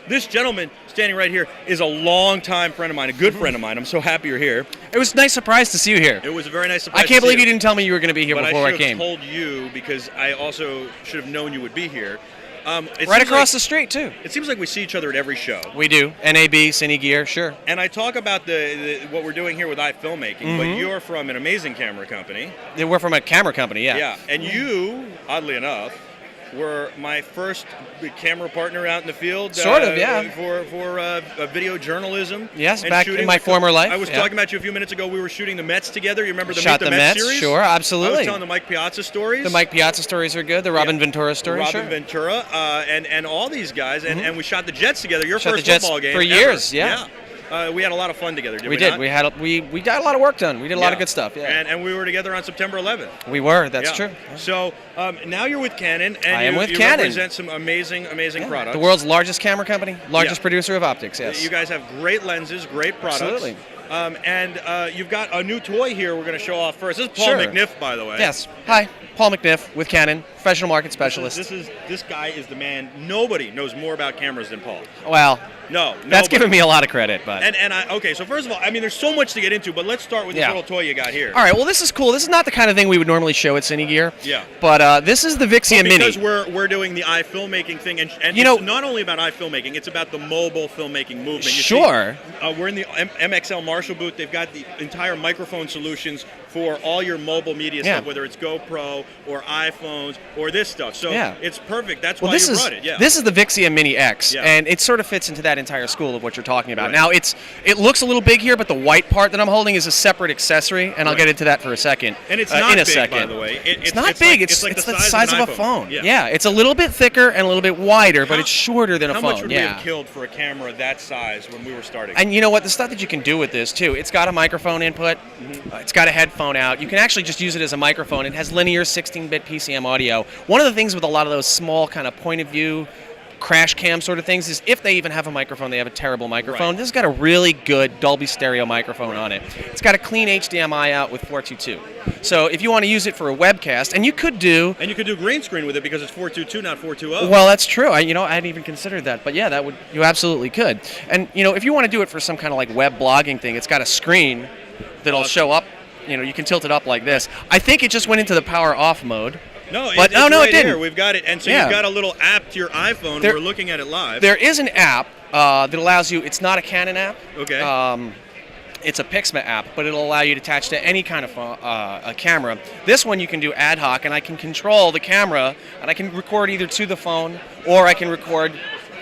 This gentleman standing right here is a longtime friend of mine, a good friend of mine. I'm so happy you're here. It was a nice surprise to see you here. It was a very nice surprise. I can't believe you didn't tell me you were going to be here before I came. But I should have told you because I also should have known you would be here. Right across the street, too. It seems like we see each other at every show. We do. NAB, Cine Gear, sure. And I talk about what we're doing here with iFilmmaking, but you're from an amazing camera company. Yeah, we're from a camera company, yeah. Yeah, and you, oddly enough, were my first camera partner out in the field. Sort of, yeah. For video journalism. Yes, back in my former life. I was talking about you a few minutes ago. We were shooting the Mets together. You remember the Shot Meet the Mets series? Sure, absolutely. I was telling the Mike Piazza stories. The Mike Piazza stories are good. The Robin Ventura stories, Robin Ventura, and all these guys. And we shot the Jets together. Your shot first the Jets football game for years, yeah. We had a lot of fun together, did we? We did. Not? We got a lot of work done. We did a lot of good stuff, yeah. And we were together on September 11th. We were, that's true. So now you're with Canon, and I am with you Canon. represent some amazing products. The world's largest camera company, largest producer of optics, yes. You guys have great lenses, great products. Absolutely. And you've got a new toy here we're going to show off first. This is Paul McNiff, by the way. Yes. Hi, Paul McNiff with Canon, professional market specialist. This guy is the man. Nobody knows more about cameras than Paul. Well, no, that's giving me a lot of credit, but. Okay, so first of all, I mean, there's so much to get into, but let's start with this little toy you got here. All right, well, this is cool. This is not the kind of thing we would normally show at Cine Gear. Yeah. But this is the Vixia Mini. Because we're doing the iFilmmaking thing, and it's not only about iFilmmaking, it's about the mobile filmmaking movement. Sure. We're in the MXL Marshall booth. They've got the entire microphone solutions for all your mobile media stuff, whether it's GoPro or iPhones or this stuff. So it's perfect. That's why you brought it. Yeah. This is the Vixia Mini X, and it sort of fits into that entire school of what you're talking about. Now, it looks a little big here, but the white part that I'm holding is a separate accessory, and I'll get into that for a second. And it's not big, by the way. It's not big. It's like the size of a phone. Yeah, it's a little bit thicker and a little bit wider, but it's shorter than a phone. How much would we have killed for a camera that size when we were starting? And you know what? The stuff that you can do with this, too, it's got a microphone input. It's got a headphone out. You can actually just use it as a microphone. It has linear 16-bit PCM audio. One of the things with a lot of those small kind of point of view crash cam sort of things is if they even have a microphone, they have a terrible microphone. This has got a really good Dolby stereo microphone on it. It's got a clean HDMI out with 422. So if you want to use it for a webcast, and you could do green screen with it because it's 422, not 420. Well, that's true. I hadn't even considered that, but yeah, you absolutely could. And if you want to do it for some kind of like web blogging thing, it's got a screen that'll show up. You can tilt it up like this. I think it just went into the power off mode. No, it didn't. Here. We've got it, and so you've got a little app to your iPhone. We're looking at it live. There is an app that allows you. It's not a Canon app. Okay. It's a Pixma app, but it'll allow you to attach to any kind of a camera. This one you can do ad hoc, and I can control the camera, and I can record either to the phone or I can record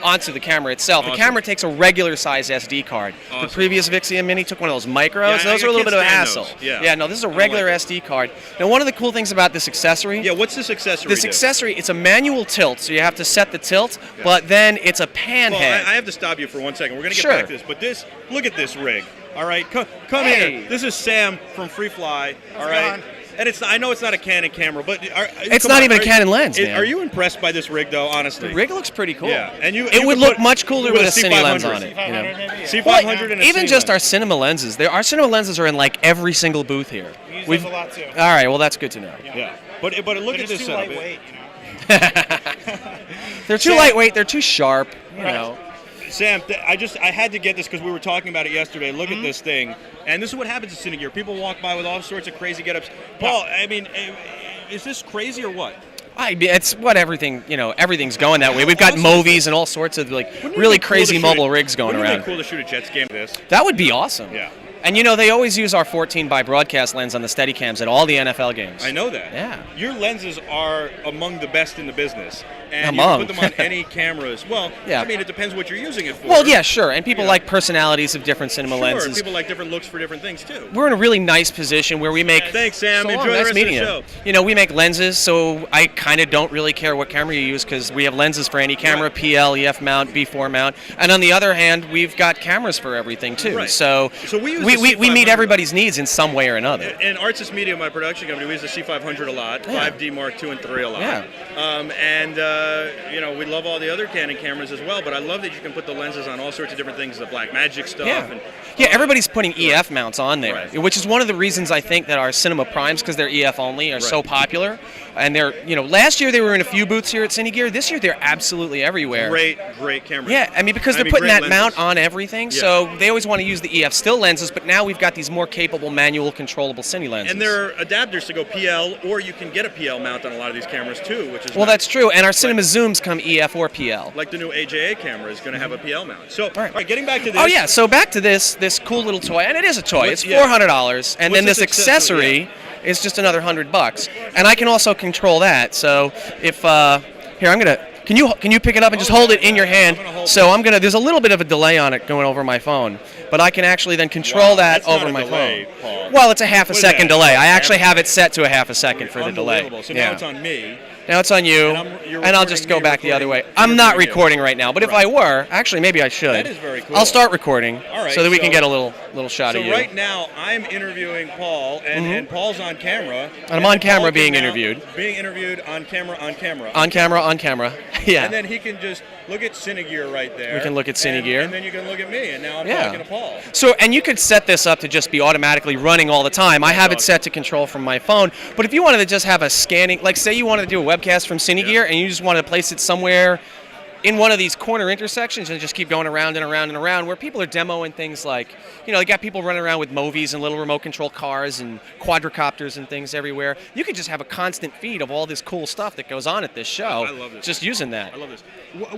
onto the camera itself. The camera takes a regular size SD card. The previous Vixia Mini took one of those micros. Those are a little bit of a hassle. No, this is a regular SD card. Now, one of the cool things about this accessory... Yeah, what's this accessory This accessory, it's a manual tilt, so you have to set the tilt, but then it's a pan head. I have to stop you for 1 second. We're going to get back to this, but look at this rig. All right, come here. This is Sam from Free Fly. All right. And I know it's not a Canon camera, but it's not even a Canon lens, man. Are you impressed by this rig, though? Honestly, the rig looks pretty cool. Yeah, and it would look much cooler with a Cine lens on it. C500 and a even Cine just lens. our cinema lenses. Our cinema lenses are in like every single booth here. We use those a lot too. All right, well that's good to know. Yeah, but look at this setup. Lightweight, They're too lightweight. They're too sharp. You know. Sam, I had to get this because we were talking about it yesterday. Look at this thing. And this is what happens at Cine Gear. People walk by with all sorts of crazy get-ups. Paul, I mean, is this crazy or what? It's what everything's going that way. We've got movies and all sorts of really crazy mobile rigs going around. Wouldn't it be cool to shoot a Jets game with this? That would be awesome. Yeah. And they always use our 14 by broadcast lens on the Steadicams at all the NFL games. I know that. Yeah. Your lenses are among the best in the business. And you can put them on any cameras. Well, yeah. I mean, it depends what you're using it for. Well, yeah, sure. And people like personalities of different cinema lenses. And people like different looks for different things, too. We're in a really nice position where we make... Thanks, Sam. Enjoy the rest of the show. We make lenses, so I kind of don't really care what camera you use because we have lenses for any camera, PL, EF mount, B4 mount. And on the other hand, we've got cameras for everything, too. Right. So we meet everybody's needs in some way or another. In Artsys Media, my production company, we use the C500 a lot, 5D Mark II and 3 a lot. Yeah. We love all the other Canon cameras as well, but I love that you can put the lenses on all sorts of different things, the Blackmagic stuff. Yeah, everybody's putting EF mounts on there, which is one of the reasons I think that our Cinema Primes, because they're EF only, are so popular. And they're, last year they were in a few booths here at Cine Gear. This year they're absolutely everywhere. Great camera. Yeah, because they're putting that lenses. Mount on everything, so they always want to use the EF still lenses, but now we've got these more capable manual controllable Cine lenses. And there are adapters to go PL, or you can get a PL mount on a lot of these cameras too, which is well, that's true. And our Cinema Zooms come EF or PL. Like the new AJA camera is going to have a PL mount. So, all right, getting back to this. Oh yeah, so back to this cool little toy, and it is a toy. It's $400, and then this accessory is just another $100, and I can also control that. So if here I'm gonna. Can you pick it up and just hold it in your hand? So there's a little bit of a delay on it going over my phone, but I can actually then control that over my phone. Paul. Well, it's a half a second delay. I actually have it set to a half a second for the delay. So now it's on me. Now it's on you, and I'll just go back the other way. I'm not recording right now, but if I were, actually maybe I should. That is very cool. I'll start recording so that we can get a little shot of you. So right now I'm interviewing Paul, and Paul's on camera. And I'm on camera being interviewed. Being interviewed on camera. On camera. Yeah. And then he can just look at Cine Gear right there. We can look at Cine Gear. And then you can look at me, and now I'm talking to Paul. So, and you could set this up to just be automatically running all the time. I have it set to control from my phone, but if you wanted to just have a scanning, like say you wanted to do a webcast from Cine Gear and you just wanted to place it somewhere in one of these corner intersections and just keep going around and around and around, where people are demoing things like, they got people running around with Movies and little remote control cars and quadricopters and things everywhere. You could just have a constant feed of all this cool stuff that goes on at this show. I love this. Just using that. I love this.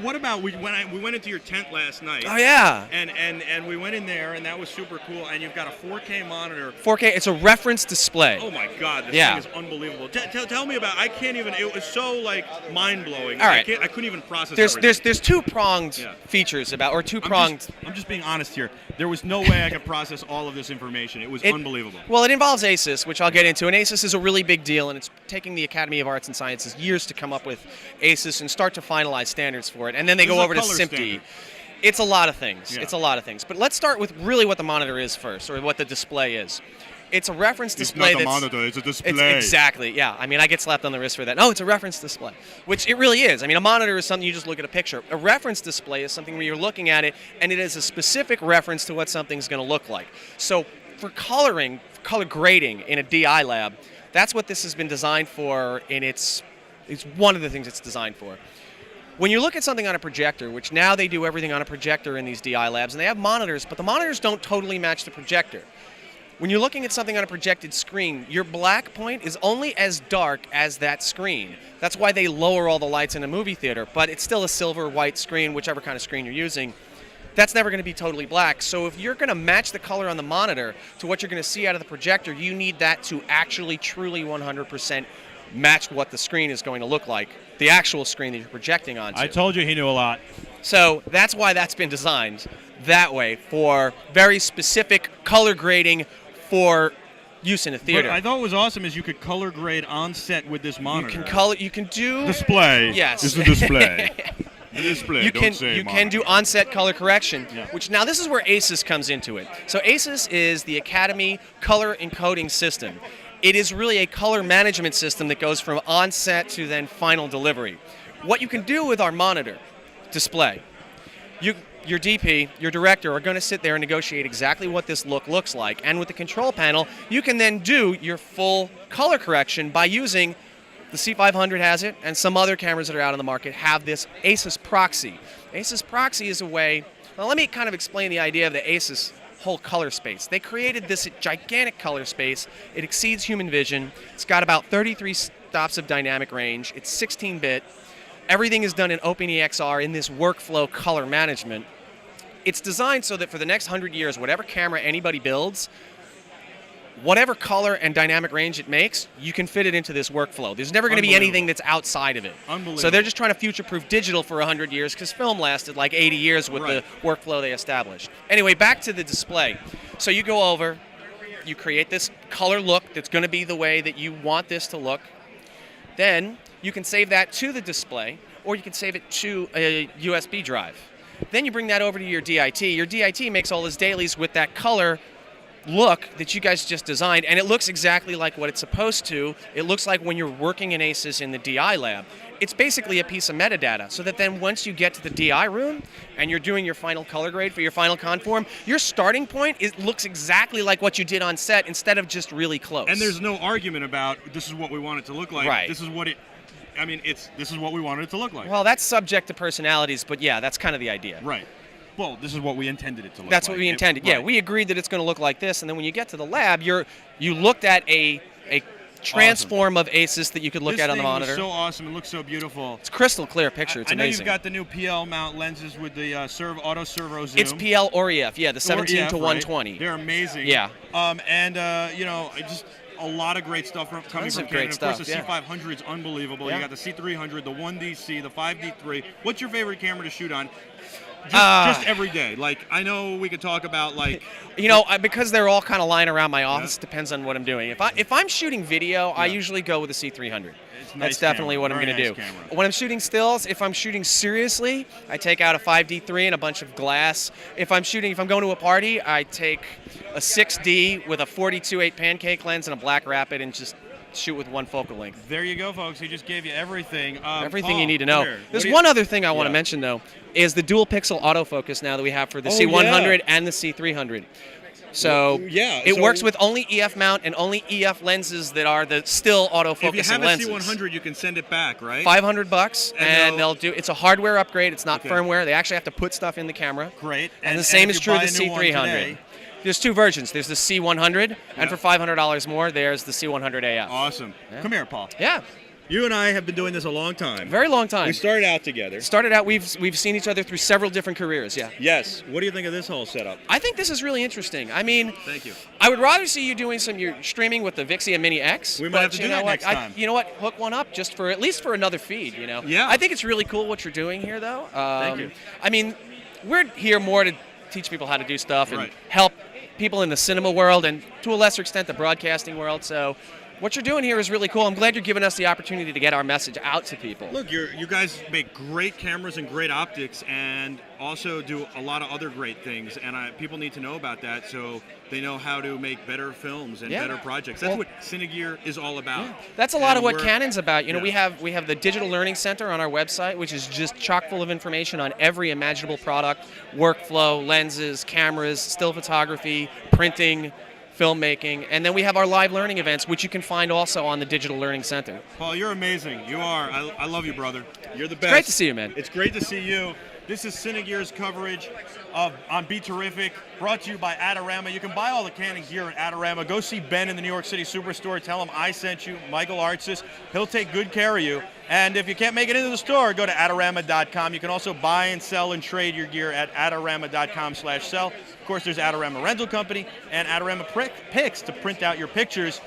What about we went into your tent last night? Oh yeah. And we went in there, and that was super cool. And you've got a 4K monitor. 4K. It's a reference display. Oh my God, this thing is unbelievable. Tell me about. I can't even. It was so mind blowing. All right. I couldn't even process. There's two-pronged features or two-pronged. I'm just being honest here. There was no way I could process all of this information. It was unbelievable. Well, it involves ASUS, which I'll get into. And ASUS is a really big deal, and it's taking the Academy of Arts and Sciences years to come up with ASUS and start to finalize standards for it. And then they go over to SMPTE. It's a lot of things. Yeah. It's a lot of things. But let's start with really what the monitor is first, or what the display is. It's a reference display. It's not a monitor, it's a display. Exactly, yeah. I mean, I get slapped on the wrist for that. No, it's a reference display, which it really is. I mean, a monitor is something you just look at a picture. A reference display is something where you're looking at it, and it is a specific reference to what something's going to look like. So for color grading in a DI lab, that's what this has been designed for, and it's one of the things it's designed for. When you look at something on a projector, which now they do everything on a projector in these DI labs, and they have monitors, but the monitors don't totally match the projector. When you're looking at something on a projected screen, your black point is only as dark as that screen. That's why they lower all the lights in a movie theater, but it's still a silver, white screen, whichever kind of screen you're using. That's never going to be totally black. So if you're going to match the color on the monitor to what you're going to see out of the projector, you need that to actually truly 100% match what the screen is going to look like, the actual screen that you're projecting onto. I told you he knew a lot. So that's why that's been designed that way, for very specific color grading for use in a theater. What I thought was awesome is you could color grade on set with this monitor. You can do display. Yes. It's a display. Display. You can do on-set color correction, which now this is where ASUS comes into it. So ASUS is the Academy Color Encoding System. It is really a color management system that goes from on-set to then final delivery. What you can do with our monitor display, your DP, your director, are going to sit there and negotiate exactly what this look looks like. And with the control panel, you can then do your full color correction by using the C500 has it, and some other cameras that are out on the market have this ASUS proxy. ASUS proxy is a way. Well, let me kind of explain the idea of the ASUS whole color space. They created this gigantic color space. It exceeds human vision. It's got about 33 stops of dynamic range. It's 16-bit. Everything is done in OpenEXR in this workflow color management. It's designed so that for the next 100 years, whatever camera anybody builds, whatever color and dynamic range it makes, you can fit it into this workflow. There's never going to be anything that's outside of it. Unbelievable. So they're just trying to future-proof digital for 100 years because film lasted like 80 years with the workflow they established. Anyway, back to the display. So you go over, you create this color look that's going to be the way that you want this to look. Then you can save that to the display, or you can save it to a USB drive. Then you bring that over to your DIT. Your DIT makes all his dailies with that color look that you guys just designed, and it looks exactly like what it's supposed to. It looks like when you're working in ACES in the DI lab. It's basically a piece of metadata, so that then once you get to the DI room and you're doing your final color grade for your final conform, your starting point looks exactly like what you did on set instead of just really close. And there's no argument about this is what we want it to look like. Right. This is what it. I mean, this is what we wanted it to look like. Well, that's subject to personalities, but yeah, that's kind of the idea. Right. Well, this is what we intended it to look like. That's what we intended. Yeah, we agreed that it's going to look like this, and then when you get to the lab, you looked at a transform of ACES that you could look at on the monitor. This thing is so awesome. It looks so beautiful. It's a crystal clear picture. It's amazing. I know you've got the new PL mount lenses with the auto servo zoom. It's PL or EF, yeah, the 17 to 120. Right. They're amazing. Yeah. Just a lot of great stuff coming from Canon. Of course, the C500 is unbelievable. You got the C300, the 1DC, the 5D3. What's your favorite camera to shoot on? Just every day. Like, I know we could talk about, like... because they're all kind of lying around my office, depends on what I'm doing. If I'm shooting video, I usually go with the C300. That's definitely what I'm going to do. Camera. When I'm shooting stills, if I'm shooting seriously, I take out a 5D3 and a bunch of glass. If I'm going to a party, I take a 6D with a 42/8 pancake lens and a black rapid and just shoot with one focal length. There you go, folks. He just gave you everything. Everything you need to know. There's one other thing I want to mention, though, is the dual pixel autofocus now that we have for the C100 and the C300. So it works with only EF mount and only EF lenses that are the still autofocusing lenses. If you have a C100, you can send it back, right? $500, and they'll do. It's a hardware upgrade. It's not firmware. They actually have to put stuff in the camera. Great. And the same is true of the C300. There's two versions. There's the C100, and for $500 more, there's the C100 AF. Awesome. Yeah. Come here, Paul. Yeah. You and I have been doing this a long time. Very long time. We started out together. We've seen each other through several different careers, yeah. Yes. What do you think of this whole setup? I think this is really interesting. I mean, thank you. I would rather see you doing your streaming with the Vixia Mini X. We might have to do that next time. You know what? Hook one up just at least for another feed, Yeah. I think it's really cool what you're doing here, though. Thank you. I mean, we're here more to teach people how to do stuff and help people in the cinema world and, to a lesser extent, the broadcasting world. So what you're doing here is really cool. I'm glad you're giving us the opportunity to get our message out to people. Look, you guys make great cameras and great optics, and also do a lot of other great things, and people need to know about that so they know how to make better films and better projects. That's what Cinegear is all about. Yeah. That's a lot of what Canon's about. We have the Digital Learning Center on our website, which is just chock full of information on every imaginable product, workflow, lenses, cameras, still photography, printing, filmmaking, and then we have our live learning events, which you can find also on the Digital Learning Center. Paul, you're amazing. You are. I love you, brother. You're the best. It's great to see you, man. It's great to see you. This is Cinegear's coverage on BeTerrific, brought to you by Adorama. You can buy all the Canon gear at Adorama. Go see Ben in the New York City Superstore. Tell him I sent you, Michael Artsis. He'll take good care of you. And if you can't make it into the store, go to Adorama.com. You can also buy and sell and trade your gear at Adorama.com/sell. Of course, there's Adorama Rental Company and Adorama Picks to print out your pictures.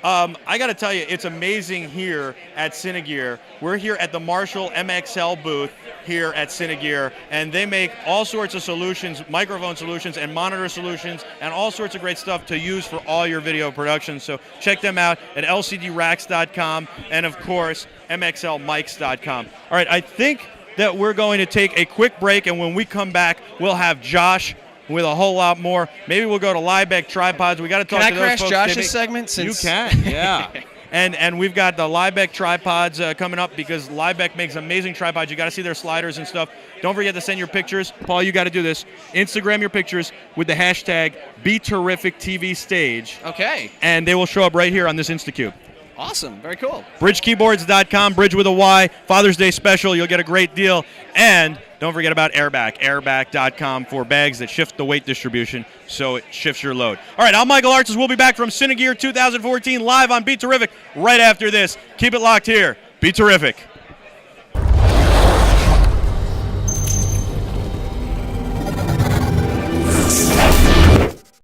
I got to tell you, it's amazing here at Cinegear. We're here at the Marshall MXL booth here at Cinegear, and they make all sorts of solutions, microphone solutions and monitor solutions, and all sorts of great stuff to use for all your video productions. So check them out at lcdracks.com and, of course, mxlmics.com. All right, I think that we're going to take a quick break, and when we come back, we'll have Josh with a whole lot more. Maybe we'll go to Liebeck Tripods. We got to talk to those folks. Can I crash Josh's segment? You can, yeah. And we've got the Liebeck Tripods coming up, because Liebeck makes amazing tripods. You got to see their sliders and stuff. Don't forget to send your pictures. Paul, you got to do this. Instagram your pictures with the hashtag BeTerrificTVStage. Okay. And they will show up right here on this InstaCube. Awesome. Very cool. BridgeKeyboards.com, Bridge with a Y. Father's Day special. You'll get a great deal. And don't forget about Airback. Airback.com for bags that shift the weight distribution so it shifts your load. All right, I'm Michael Artsis. We'll be back from Cinegear 2014 live on BeTerrific right after this. Keep it locked here. BeTerrific.